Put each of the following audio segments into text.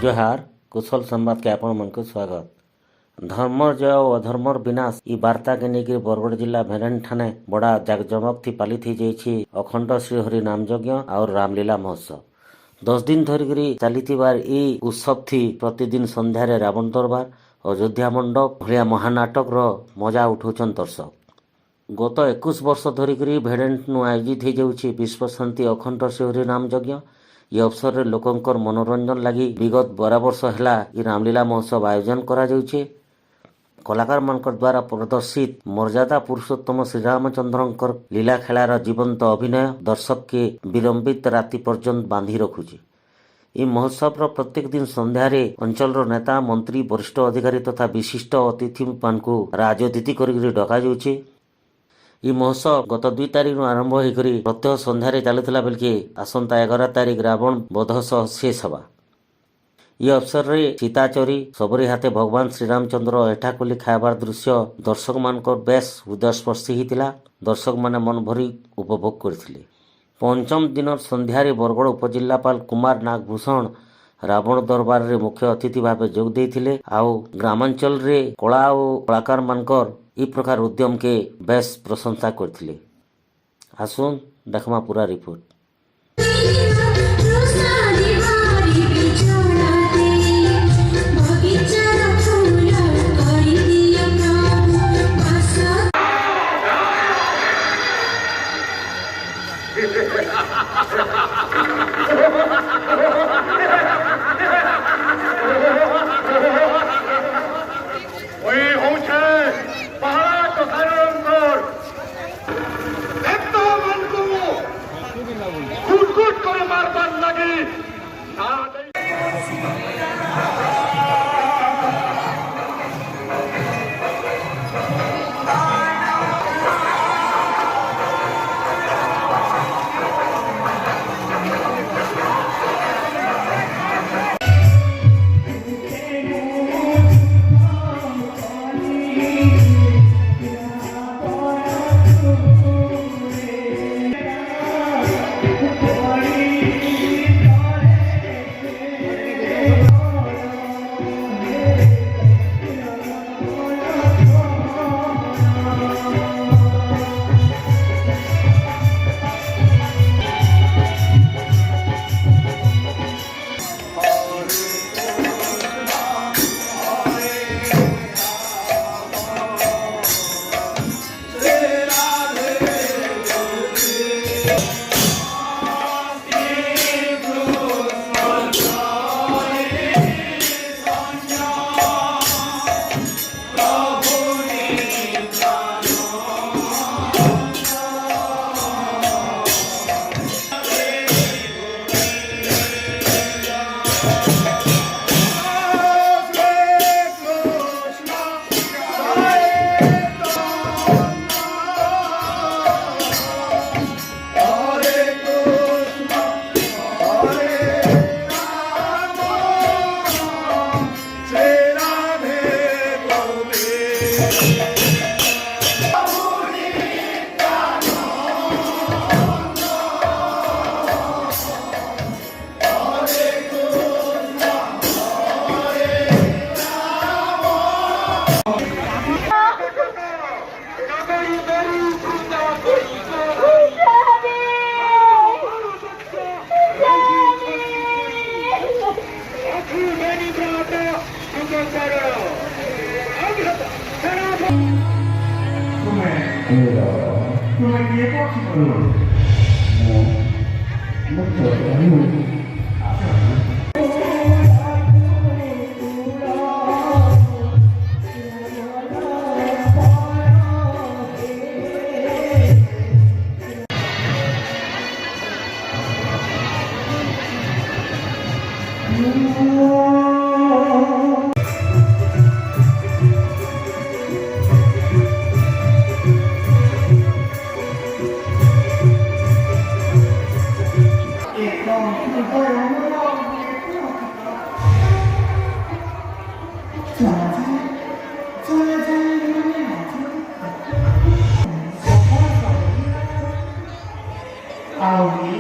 जोहार कुशल संवाद के आपण मन को स्वागत। धर्मर जय और अधर्मर विनाश ई वार्ता के लेकर बरगढ़ जिला भेरेन ठाणे बड़ा जाकजमक थी पालित हो जाइए अखंड श्रीहरि नाम यज्ञ और रामलीला महोत्सव। 10 दिन धरिकी चलीथिबार ई उत्सव थी प्रतिदिन संध्यारे रावण दरबार अयोध्या मंडप भलिया महानाटक रो मजा उठाउछन दर्शक। गत 21 वर्ष धरिकी भेरेन आयोजित हो जाउछि विश्व शांति अखंड श्रीहरि नाम यज्ञ। ये अवसर में लोकंकर मनोरंजन लगी विगत 12 वर्ष है ये रामलीला महोत्सव आयोजन करा जाउछे। कलाकार मानकर द्वारा प्रदर्शित मर्यादा पुरुषोत्तम श्रीरामचंद्रंकर लीला खेलार जीवंत अभिनय दर्शक के विलंबित राति पर्यंत बांधि रखुଛି। यह महोत्सव प्रत्येक दिन संध्यारे अंचल नेता मंत्री वरिष्ठ अधिकारी तथा विशिष्ट अतिथि मान राजनीति कर डका जाउछे। यह महोत्सव गत 2 तारिख आरंभ होकर प्रत्यह संध्यारे चलुला बेलके आसंता 11 तारिख रावण बध सह शेष हवा। यह अवसर में सीताचोरी सबरी हाथे भगवान श्रीरामचंद्र एठाकुली खाइबार दृश्य दर्शक मान बेस हृदयस्पर्शी होता। दर्शक माने मन भरी उपभोग करथिले। पंचम दिन संध्यारे बरगढ़ उपजिल्लापाल कुमार नागभूषण रावण दरबार रे मुख्य अतिथि भाव जोग देथिले। आउ ग्रामांचल रे कला और कलाकार मानकर ई प्रकार उद्यम के बेस प्रशंसा करथिले। आसुन देखमा पूरा रिपोर्ट। Are we?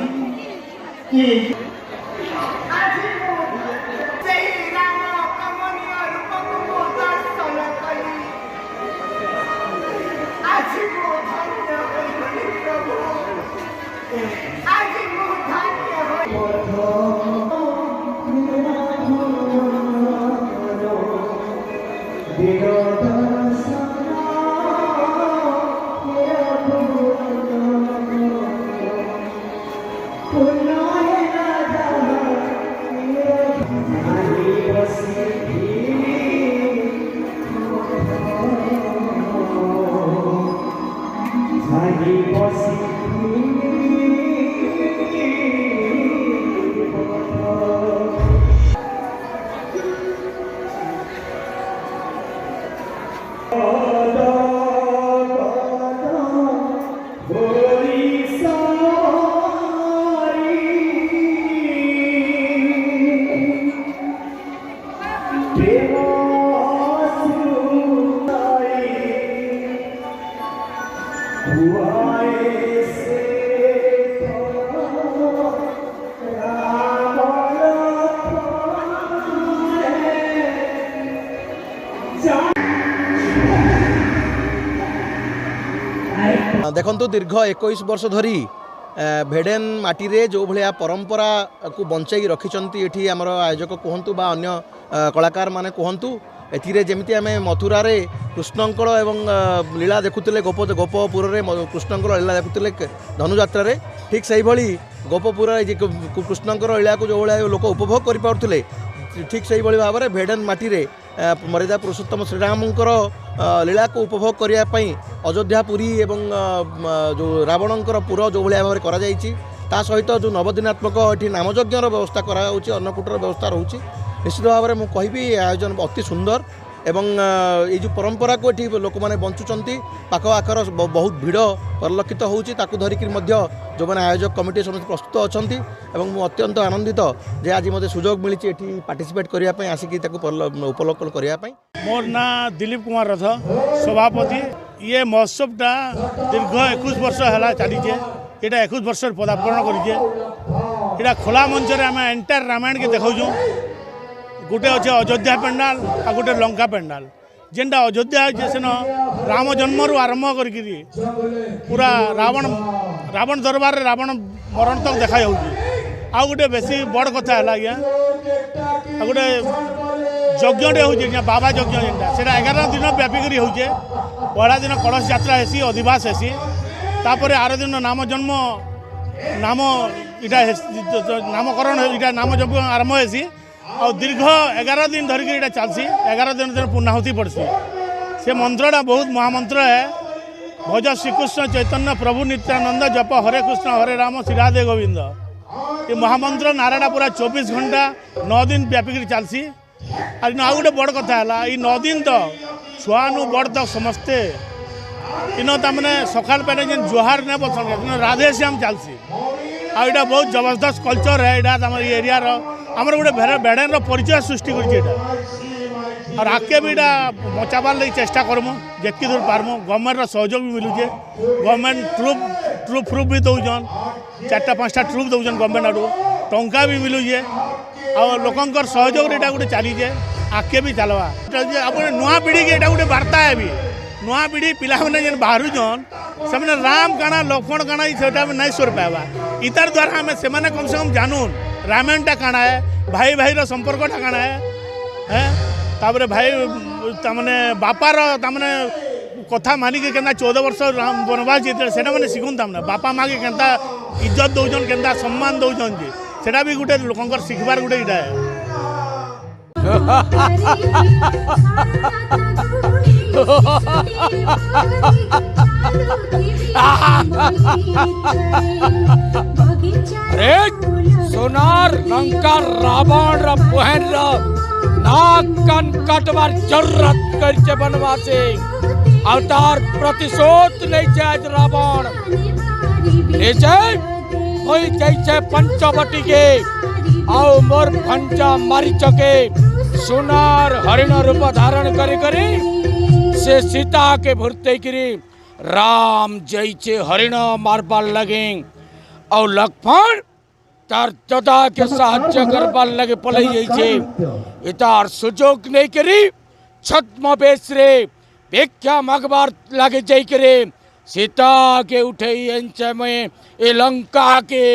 देखो दीर्घ 21 वर्ष धरी भेडेन माटी जो भाया परंपरा को बंचाई रखिंट ये आमर आयोजक कहतु बा अन्य कलाकार माने कहतु एथिरे जेमिति आमे मथुरा रे कृष्णंकर एवं लीला देखुले गोपपुर रे कृष्णंकर लीला देखुले धनुजात्रा रे ठीक सही भली गोपपुर कृष्णंकर लीला को जो भाया लोक उपभोग कर पारुले ठीक सही भली भाव में भेडेन माटी रे मर्यादा पुरुषोत्तम श्रीरामंकर लीला को उपभोग करने अयोध्या पुरी एवं जो रावणंकर पुर जो भाया भाव में ता सहित जो नवदिनात्मक ये नामयज्ञर व्यवस्था कराऊँच अन्नकूटर व्यवस्था रोचे निश्चित भाव में मुझे कहि आयोजन अति सुंदर एवं ये जो परंपरा को ये लोक मैंने बंचुंट पाख आखर बहुत भिड़ परिलक्षित होती धरिकी जो मैंने आयोजक कमिटी समस्त प्रस्तुत अच्छा मुझे अत्यंत आनंदित जे आज मत सुजोग मिली ये पार्टिसिपेट करने आसिक उपलक्ष करने। मोर ना दिलीप कुमार रथ सभापति ये महोत्सवटा दीर्घ 21 वर्ष है चलीचे यहाँ 21 वर्ष पदार्पण करें खोला मंच आम एंटायर रामायण के देखाऊँ गोटे अच्छे अयोध्या पेंडाल आ गोटे लंका पेंडाल जेनटा अयोध्या सेन राम जन्म आरंभ कर पूरा रावण दरबार रे रावण मरण तक देखा आ गोटे बेसी बड़ कथा है आज्ञा आ गोटे यज्ञटे हो बाबा यज्ञ जेनटा से 11 दिन व्यापिक होचे पहला दिन कलश यात्रा हेसी अधिवास हेसी तापर आर दिन नाम जन्म नाम इटा नामकरण इटा नाम जप आरंभ हेसी और दीर्घ 11 दिन धरिकी ये चलसी 11 दिन पूर्णाहुति पड़सी से मंत्रटा बहुत महामंत्र है भज श्रीकृष्ण चैतन्य प्रभु नित्यानंद जप हरे कृष्ण हरे राम श्री राधे गोविंद ये महामंत्र नाराटा पूरा 24 घंटा 9 दिन व्यापिक चलसी आज आ गोटे बड़ कथा है ये 9 दिन तो छुआ नु बड़ तक समस्ते इन तमें सकाल पे जेन जुहार नहीं बोलसन राधे श्याम चलसी आईटा बहुत जबरदस्त कल्चर है यहाँ एरिया आमर गोटे भेड़ेन परिचय सृष्टि कर आगे भी बचाबार लगे चेष्टा करमु जितकी दूर पारमु गवर्नमेंट सहयोग भी मिलूचे गवर्नमेंट ट्रुप भी दौन 4-5टा ट्रुप दौन गवर्नमेंट आड़ू टंका भी मिलूचे आ लोकंर सहयोग यहाँ गोटे चलीजे आगे भी चलवा आप नुआ पीढ़ी की गोटे वार्ता है भी नुआ पीढ़ी पिला मैंने जेन बाहरुन से राम काना लक्ष्मण काना सेटा नहीं सोर पावा इतार द्वारा आम से कम से कम जानून रामायणटा काना है भाई भाई संपर्कटा काना है तापर भाई तमने बापार तमने कथा मानिक के 14 वर्ष वनवास जीते से मैंने शिखुन तमने बापा माँ के केन्ता इज्जत दौन केन्ता सम्मान दौन जी सेटा भी गोटे लोकंर शिखबार गोटे इटा है। अरे सोनार लंका रावण बहन नाक कान काटवार जरूरत करके बनवासे अवतार प्रतिशोध नहीं आज रावण होई जैसे पंचवटी के आओ मोर पंचा मारी चके सोनार हरिण रूप धारण करी से सीता के भरते करी राम जैसे हरिण मारबार लगे और लक्ष्मण तार दादा के साहाଯ୍य करबार लगे पलई जाइए इतार सुजोग नहीं करी छद्म बेस रे भिक्षा मागबार लगे जाई करे सीता के उठे अंच में ए लंका के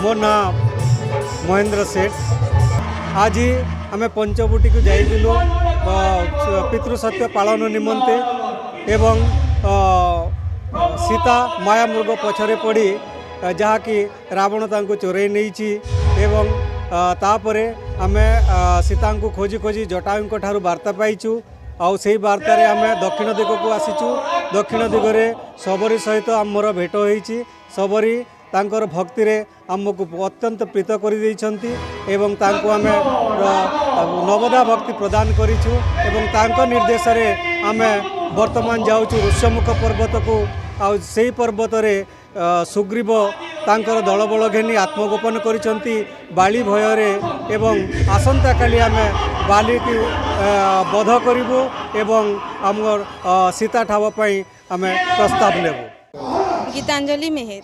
मो ना महेंद्र सेठ आज आम पंचवटी को जाइलु पितृसत्य पालन निमंते एवं सीता माया मृग पछरे पड़ी जहाँकि रावण तांको चोरई नहीं एवं तापरे आमे सीता को खोजी खोजी जटायु ठारू वार्ता पाइचु आउ से वार्तार आम दक्षिण दिग को आसीचु दक्षिण दिगरे सबरी सहित आमर भेट होईची सबरी तांकर भक्ति रे आमको अत्यंत प्रीत कर एवं तांको आमे नवदा भक्ति प्रदान करिछु एवं तांको निर्देश रे आमे वर्तमान जाउछु ऋष्यमुख पर्वत को आ सेही पर्वत रे सुग्रीव तांकर दलबल घेनी आत्मगोपन करिसंती बाली भयरे एवं आसंता काली आमे बाली की बध करिबु एवं आमर सीता ठाव पई आमे प्रस्ताव लेबु। गीतांजलि मेहर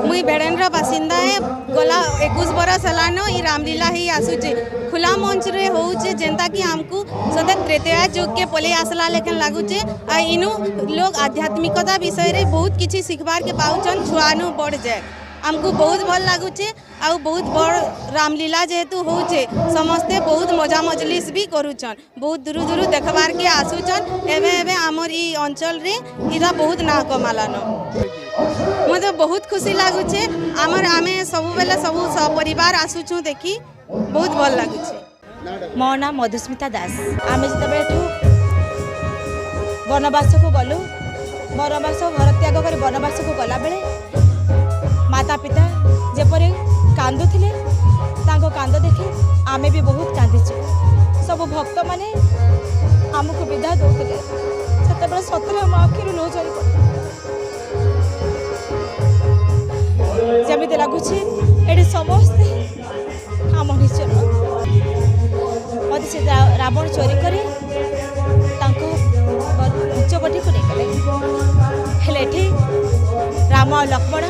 मुई बेड़ेनर बासिंदा है गला 21 बरस हलानो ई रामलीला ही आसुचे खुला मंच रे होउचे जेंता कि हमको सदा त्रेतया युग के पले आसला लेखन लागुचे आ इनु लोग आध्यात्मिकता विषय रे बहुत किछि सिखबार के पाउचन छुआनु बढ़ जाए हमको बहुत भल लागुचे आ बहुत बड़ रामलीला जेहेतु होउचे समस्ते बहुत मजा मजलिस भी करूचन बहुत दूर दूर देखबार के आसुचन एबे एबे हमर ई अंचल रे इरा बहुत ना कमालानो मते बहुत खुशी लागुचे आमर आमे सब बेले सब परिवार आसुछु देखी बहुत भल लागुचे। मो ना मधुस्मिता दास आमे जतबे एठू वनवास को गलु वनवास घर त्याग कर वनवास को गला बेले माता पिता जेपरी कांदुथिले तांको कांद देखि आमे भी बहुत कांदिछु सब भक्त माने आमको विदा दौले से सतरे मो आखिर लो झरी पड़े जमी लगुच ये समस्ते आम निजर मत से रावण चोरी कर उच्चकोटी को नहीं राम और लक्ष्मण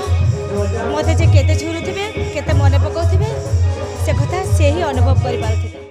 मत जे केते झुरुथिबे केते मने पकाउथिबे से कथा से ही अनुभव कर पारुथिबे।